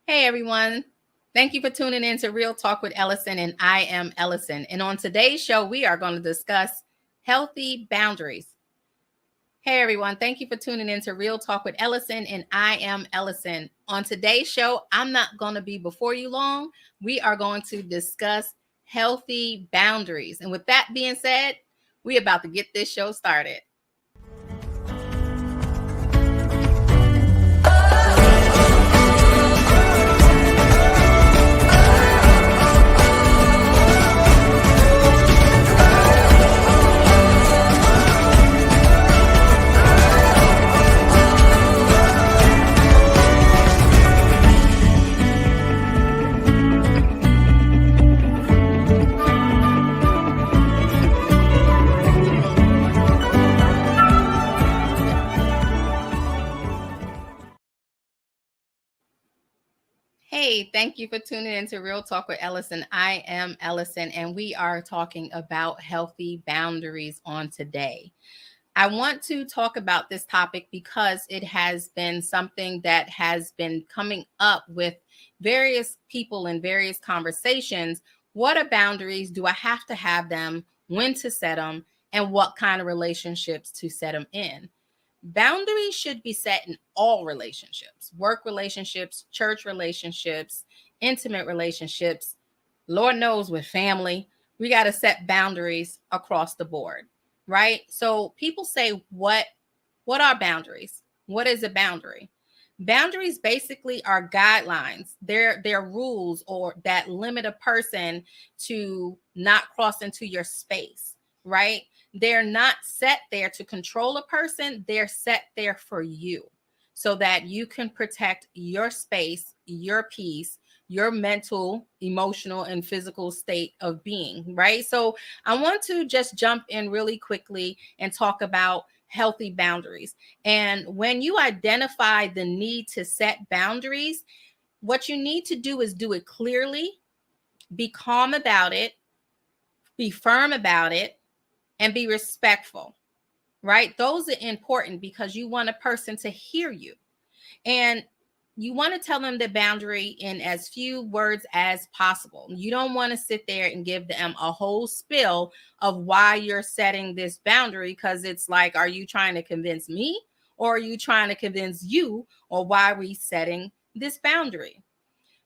Hey everyone. Thank you for tuning in to Real Talk with Ellasin, and I am Ellasin. And on today's show, we are going to discuss healthy boundaries. Hey everyone, thank you for tuning in to Real Talk with Ellasin, and I am Ellasin. On today's show, I'm not going to be before you long. We are going to discuss healthy boundaries. And with that being said, we're about to get this show started. Hey, thank you for tuning in to Real Talk with Ellasin. I am Ellasin, and we are talking about healthy boundaries on today. I want to talk about this topic because it has been something that has been coming up with various people in various conversations. What are boundaries? Do I have to have them? When to set them? And what kind of relationships to set them in? Boundaries should be set in all relationships, work relationships, church relationships, intimate relationships, Lord knows with family. We got to set boundaries across the board, right? So people say, what are boundaries? What is a boundary? Boundaries basically are guidelines. They're rules or that limit a person to not cross into your space, right? They're not set there to control a person. They're set there for you so that you can protect your space, your peace, your mental, emotional, and physical state of being, right? So I want to just jump in really quickly and talk about healthy boundaries. And when you identify the need to set boundaries, what you need to do is do it clearly, be calm about it, be firm about it, and be respectful, right? Those are important because you want a person to hear you. And you want to tell them the boundary in as few words as possible. You don't want to sit there and give them a whole spill of why you're setting this boundary, because it's like, are you trying to convince me or are you trying to convince you, or why are we setting this boundary?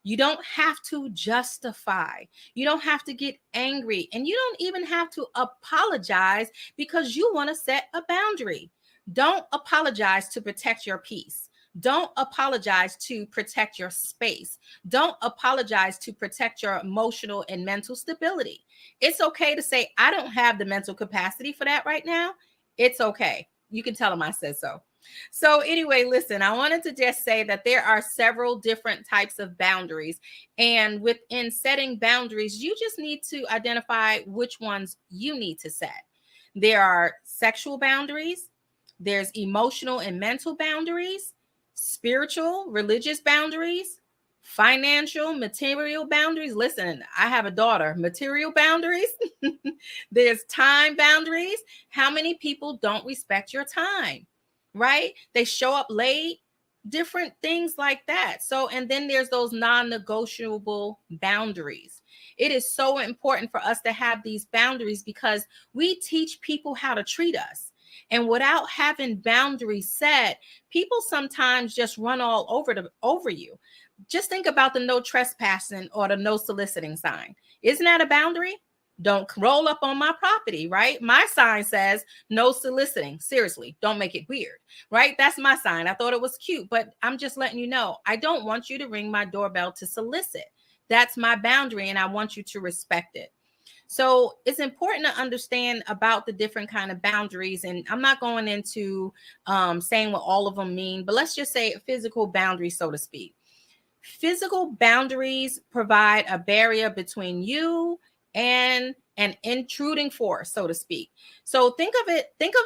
You don't have to justify. You don't have to get angry. And you don't even have to apologize because you want to set a boundary. Don't apologize to protect your peace. Don't apologize to protect your space. Don't apologize to protect your emotional and mental stability. It's okay to say, I don't have the mental capacity for that right now. It's okay. You can tell them I said so. So anyway, listen, I wanted to just say that there are several different types of boundaries. And within setting boundaries, you just need to identify which ones you need to set. There are sexual boundaries, there's emotional and mental boundaries, spiritual, religious boundaries, financial, material boundaries. Listen, I have a daughter, material boundaries. There's time boundaries. How many people don't respect your time? Right? They show up late, different things like that. So, and then there's those non-negotiable boundaries. It is so important for us to have these boundaries because we teach people how to treat us. And without having boundaries set, people sometimes just run all over you. Just think about the no trespassing or the no soliciting sign. Isn't that a boundary? Don't roll up on my property, right? My sign says no soliciting. Seriously, don't make it weird, right? That's my sign. I thought it was cute, but I'm just letting you know, I don't want you to ring my doorbell to solicit. That's my boundary, and I want you to respect it. So it's important to understand about the different kind of boundaries. And I'm not going into saying what all of them mean, but let's just say physical boundaries, so to speak. Physical boundaries provide a barrier between you and an intruding force, so to speak. So think of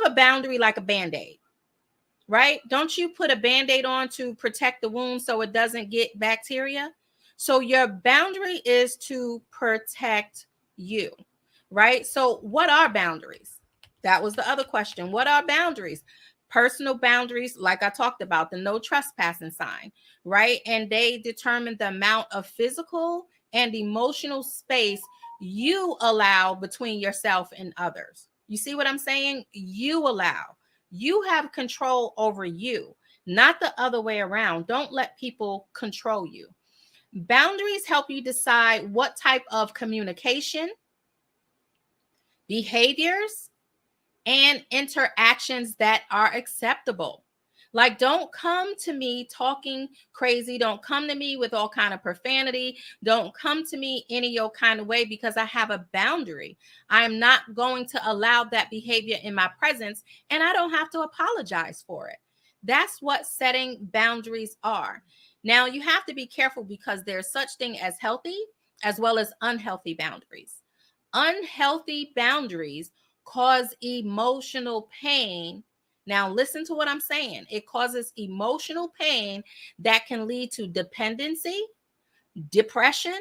a boundary like a band-aid, right? Don't you put a band-aid on to protect the wound so it doesn't get bacteria? So your boundary is to protect you, right? So what are boundaries? That was the other question. What are boundaries? Personal boundaries, like I talked about, the no trespassing sign, right? And they determine the amount of physical and emotional space you allow between yourself and others. You see what I'm saying? You allow. You have control over you, not the other way around. Don't let people control you. Boundaries help you decide what type of communication, behaviors, and interactions that are acceptable. Like, don't come to me talking crazy. Don't come to me with all kind of profanity. Don't come to me any old kind of way, because I have a boundary. I am not going to allow that behavior in my presence, and I don't have to apologize for it. That's what setting boundaries are. Now, you have to be careful, because there's such thing as healthy as well as unhealthy boundaries. Unhealthy boundaries cause emotional pain. Now, listen to what I'm saying. It causes emotional pain that can lead to dependency, depression,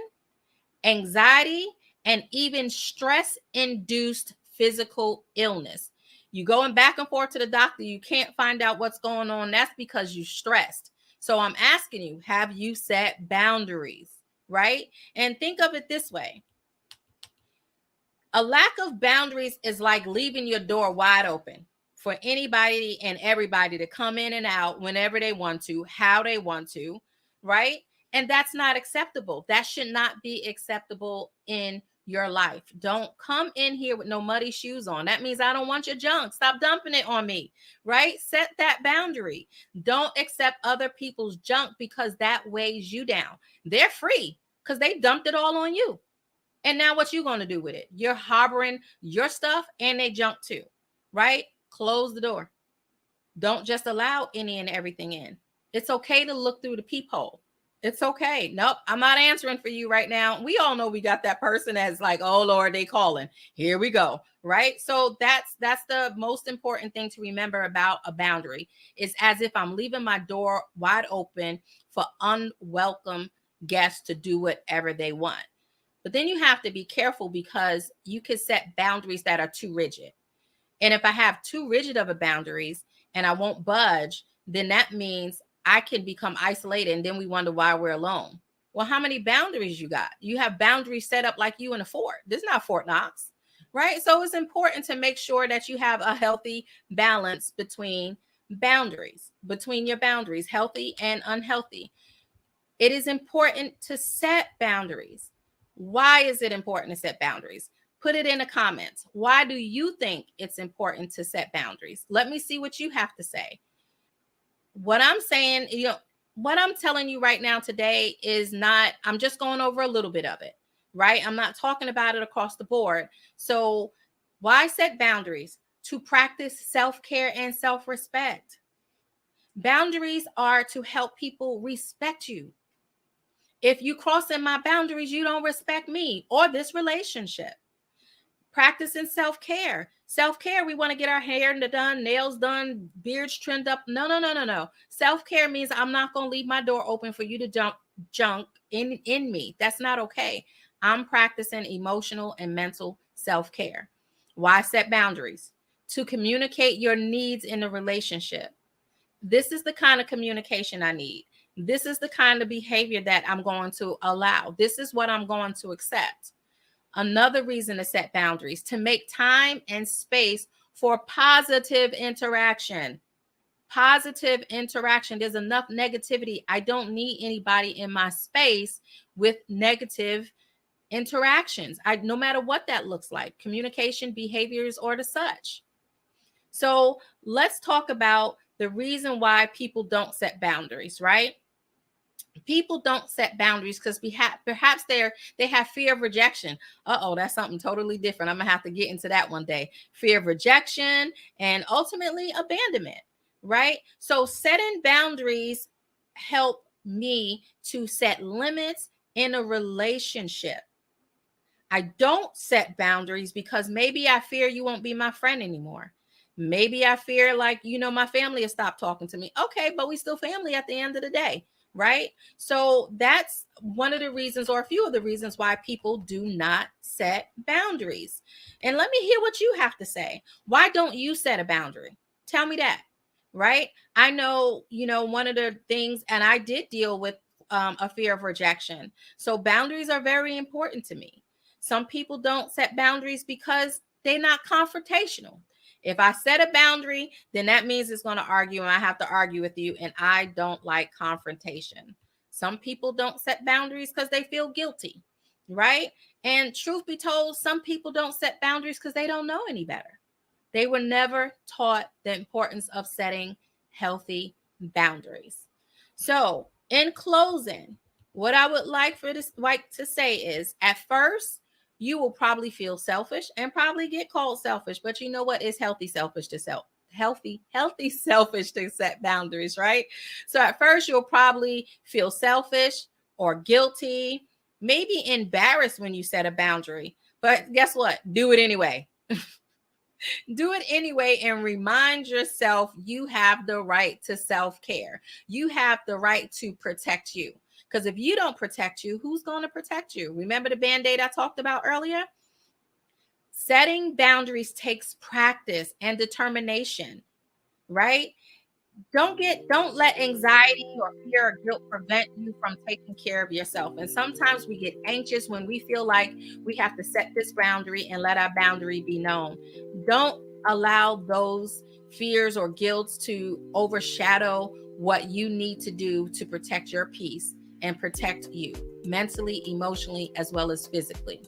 anxiety, and even stress induced physical illness. You going back and forth to the doctor, you can't find out what's going on. That's because you're stressed. So I'm asking you, have you set boundaries, right? And think of it this way. A lack of boundaries is like leaving your door wide open for anybody and everybody to come in and out whenever they want to, how they want to, right? And that's not acceptable. That should not be acceptable in your life. Don't come in here with no muddy shoes on. That means I don't want your junk. Stop dumping it on me, right? Set that boundary. Don't accept other people's junk, because that weighs you down. They're free because they dumped it all on you. And now what you going to do with it? You're harboring your stuff and they junk too, right? Close the door. Don't just allow any and everything in. It's okay to look through the peephole. It's okay. Nope, I'm not answering for you right now. We all know we got that person that's like, oh Lord, they calling. Here we go, right? So that's the most important thing to remember about a boundary. Is as if I'm leaving my door wide open for unwelcome guests to do whatever they want. But then you have to be careful, because you can set boundaries that are too rigid. And if I have too rigid of a boundaries and I won't budge, then that means I can become isolated, and then we wonder why we're alone. Well, how many boundaries you got? You have boundaries set up like you in a fort. This is not Fort Knox, right? So it's important to make sure that you have a healthy balance between boundaries, between your boundaries, healthy and unhealthy. It is important to set boundaries. Why is it important to set boundaries? Put it in the comments. Why do you think it's important to set boundaries? Let me see what you have to say. What I'm saying, what I'm telling you right now today is not, I'm just going over a little bit of it, right? I'm not talking about it across the board. So why set boundaries? To practice self-care and self-respect. Boundaries are to help people respect you. If you cross in my boundaries, you don't respect me or this relationship. Practicing self-care. Self-care, we want to get our hair done, nails done, beards trimmed up. No. Self-care means I'm not going to leave my door open for you to dump junk in me. That's not okay. I'm practicing emotional and mental self-care. Why set boundaries? To communicate your needs in a relationship. This is the kind of communication I need. This is the kind of behavior that I'm going to allow. This is what I'm going to accept. Another reason to set boundaries, to make time and space for positive interaction. Positive interaction. There's enough negativity. I don't need anybody in my space with negative interactions. No matter what that looks like, communication, behaviors, or the such. So let's talk about the reason why people don't set boundaries, right? People don't set boundaries because perhaps they have fear of rejection. That's something totally different. I'm gonna have to get into that one day. Fear of rejection and ultimately abandonment, right? So setting boundaries help me to set limits in a relationship. I don't set boundaries because maybe I fear you won't be my friend anymore. Maybe I fear my family will stop talking to me. Okay, but we still family at the end of the day, right? So that's one of the reasons, or a few of the reasons, why people do not set boundaries. And let me hear what you have to say. Why don't you set a boundary? Tell me that. right? I know, one of the things, and I did deal with a fear of rejection. So boundaries are very important to me. Some people don't set boundaries because they're not confrontational. If I set a boundary, then that means it's going to argue and I have to argue with you. And I don't like confrontation. Some people don't set boundaries because they feel guilty, right? And truth be told, some people don't set boundaries because they don't know any better. They were never taught the importance of setting healthy boundaries. So, in closing, what I would like to say is, at first, you will probably feel selfish and probably get called selfish, but you know what? It's healthy selfish to healthy selfish to set boundaries, right? So at first you'll probably feel selfish or guilty, maybe embarrassed when you set a boundary, but guess what? Do it anyway. Do it anyway and remind yourself you have the right to self-care. You have the right to protect you. Because if you don't protect you, who's going to protect you? Remember the Band-Aid I talked about earlier? Setting boundaries takes practice and determination, right? Don't let anxiety or fear or guilt prevent you from taking care of yourself. And sometimes we get anxious when we feel like we have to set this boundary and let our boundary be known. Don't allow those fears or guilts to overshadow what you need to do to protect your peace and protect you mentally, emotionally, as well as physically.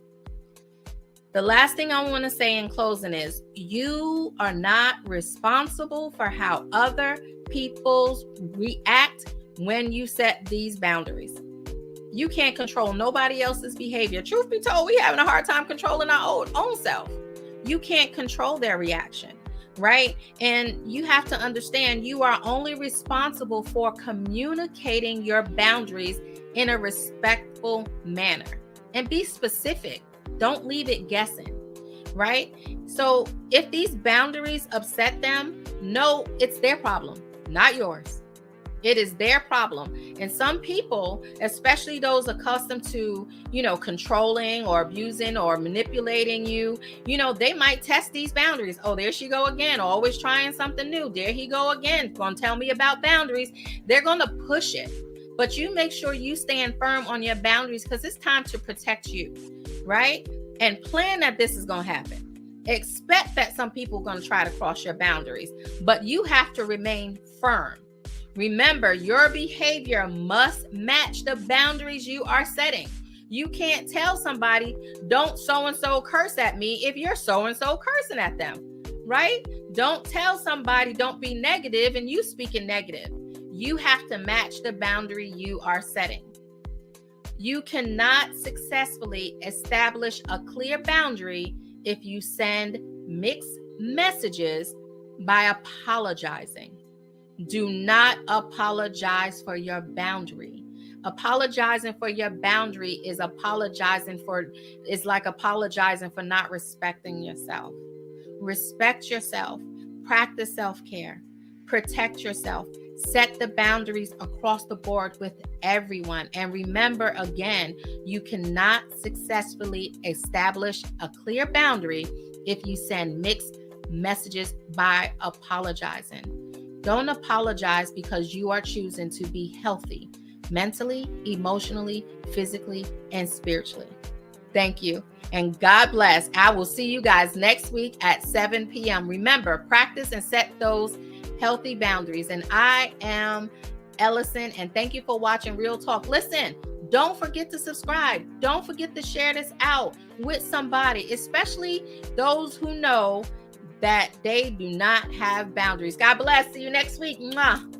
The last thing I want to say in closing is you are not responsible for how other people react when you set these boundaries. You can't control nobody else's behavior. Truth be told, we're having a hard time controlling our own self. You can't control their reaction, right? And you have to understand you are only responsible for communicating your boundaries in a respectful manner. And be specific. Don't leave it guessing, right? So if these boundaries upset them, no, it's their problem, not yours. It is their problem. And some people, especially those accustomed to, controlling or abusing or manipulating you, they might test these boundaries. Oh, there she go again, always trying something new. There he go again, gonna tell me about boundaries. They're gonna push it. But you make sure you stand firm on your boundaries because it's time to protect you, right? And plan that this is going to happen. Expect that some people are going to try to cross your boundaries, but you have to remain firm. Remember, your behavior must match the boundaries you are setting. You can't tell somebody, don't so-and-so curse at me if you're so-and-so cursing at them, right? Don't tell somebody, don't be negative and you speaking negative. You have to match the boundary you are setting. You cannot successfully establish a clear boundary if you send mixed messages by apologizing. Do not apologize for your boundary. Apologizing for your boundary is like apologizing for not respecting yourself. Respect yourself. Practice self-care. Protect yourself. Set the boundaries across the board with everyone. And remember, again, you cannot successfully establish a clear boundary if you send mixed messages by apologizing. Don't apologize because you are choosing to be healthy mentally, emotionally, physically, and spiritually. Thank you. And God bless. I will see you guys next week at 7 p.m. Remember, practice and set those healthy boundaries. And I am Ellasin, and thank you for watching Real Talk. Listen, don't forget to subscribe. Don't forget to share this out with somebody, especially those who know that they do not have boundaries. God bless. See you next week. Mwah.